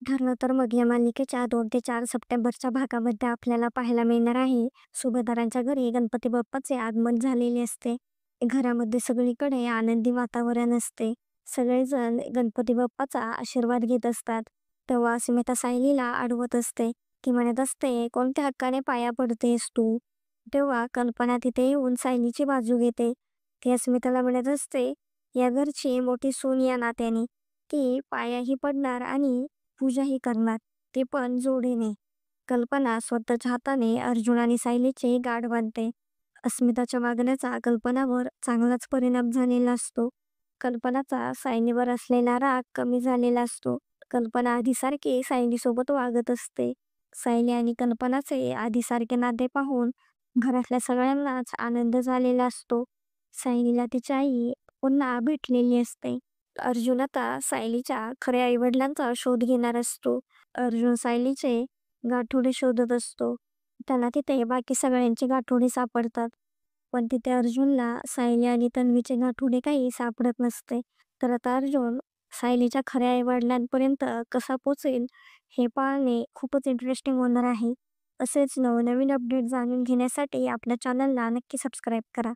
ठरलं तर मग या मालिकेच्या 2 ते 4 सप्टेंबरच्या भागामध्ये आपल्याला पाहायला मिळणार आहे. सुभेदारांच्या घरी गणपती बाप्पाचे आगमन झालेले असते. घरामध्ये सगळीकडे आनंदी वातावरण असते. सगळेजण गणपती बाप्पाचा आशीर्वाद घेत असतात. तेव्हा अस्मिता सायलीला अडवत असते. ती म्हणत असते, "कोणत्या हक्काने पाया पडतेस तू?" तेव्हा कल्पना तिथे येऊन सायलीची बाजू घेते. ती अस्मिताला म्हणत असते, "या घरची मोठी सून या नात्याने. ती पायाही पडणार आणि पूजाही करणार, ते पण जोडीने." कल्पना स्वतःच्या हाताने अर्जुन आणि सायलीचे गाठ बांधते. अस्मिताच्या वागण्याचा कल्पनावर चांगलाच परिणाम झालेला असतो. कल्पनाचा सायलीवर असलेला राग कमी झालेला असतो. कल्पना आधीसारखी सायलीसोबत वागत असते. सायली आणि कल्पनाचे आधीसारखे नाते पाहून घरातल्या सगळ्यांनाच आनंद झालेला असतो. सायलीला तिची आई पुन्हा भेटलेली असते. अर्जुन आता सायलीच्या खऱ्या आई-वडिलांचा शोध घेणार असतो. अर्जुन सायलीचे गाठोडे शोधत असतो. त्याला तिथे बाकी सगळ्यांचे गाठोडे सापडतात. पण तिथे अर्जुनला सायली आणि तन्वीचे गाठोडे काही सापडत नसते. तर आता अर्जुन सायलीच्या खऱ्या आई-वडिलांपर्यंत कसा पोहोचेल हे पाहणे खूपच इंटरेस्टिंग होणार आहे. असेच नवनवीन अपडेट जाणून घेण्यासाठी आपल्या चॅनलला नक्की सबस्क्राईब करा.